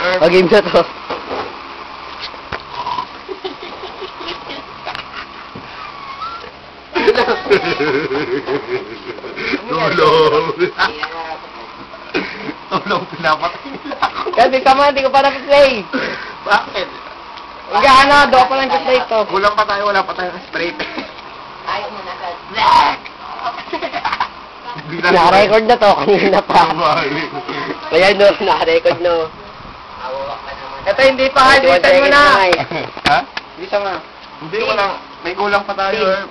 Pag-game na to. Tulong. Tulong, pinapatay nila ako. Kasi tama, hindi ko pa na-play. Bakit? Hanggang ano, doon pa lang play to. Kulang pa tayo, wala pa tayong straight. Ayaw mo na sa... Naka-record na to, kanina pa. Kaya no, naka-record no. Awawak ka naman. Ito hindi pa, halitan mo na. Ha? Hindi sama. Hindi, walang, may kulang pa tayo eh.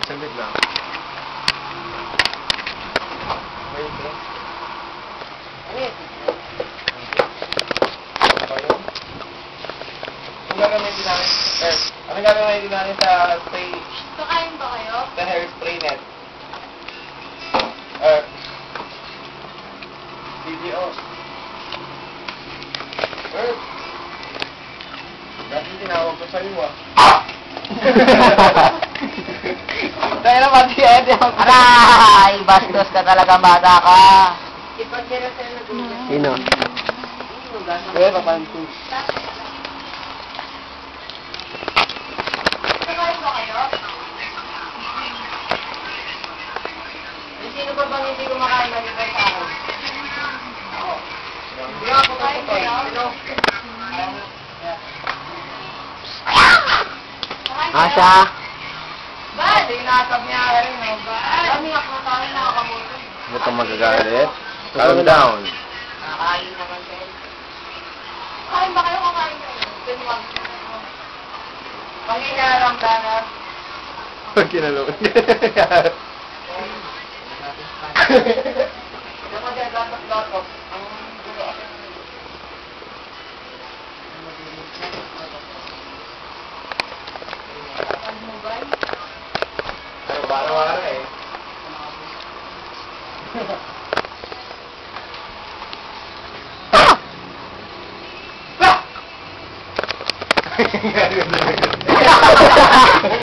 Saglit lang. Ano gagamitin namin? Ano gagamitin namin sa spray? Kakain ba kayo? Sa hairspray net? video. Dati tinawag ko sa'yo ah. Tayo na pati Eddie. Aray! Bastos ka talaga, bata ka. Ipag nila sa'yo na gulo. Sino? Eh, papansin. Kakain ba kayo? Sino ba bang hindi kumakain maliban sa akin? Ako. Hindi ako kain kayo? Asha! Bad! Inasab niya rin, no? Bad! Kami ako na tayo nakakamuto. Ba't ka magagalit? Calm down. Nakakain naman kayo. Kain ba kayo? Kakain kayo? Ganun. Panginaramdaman. Kinalungan. Yung magagatot-gatot. Ang gulo ako. Pag-mobile? Ano, bara-bara eh. Ah!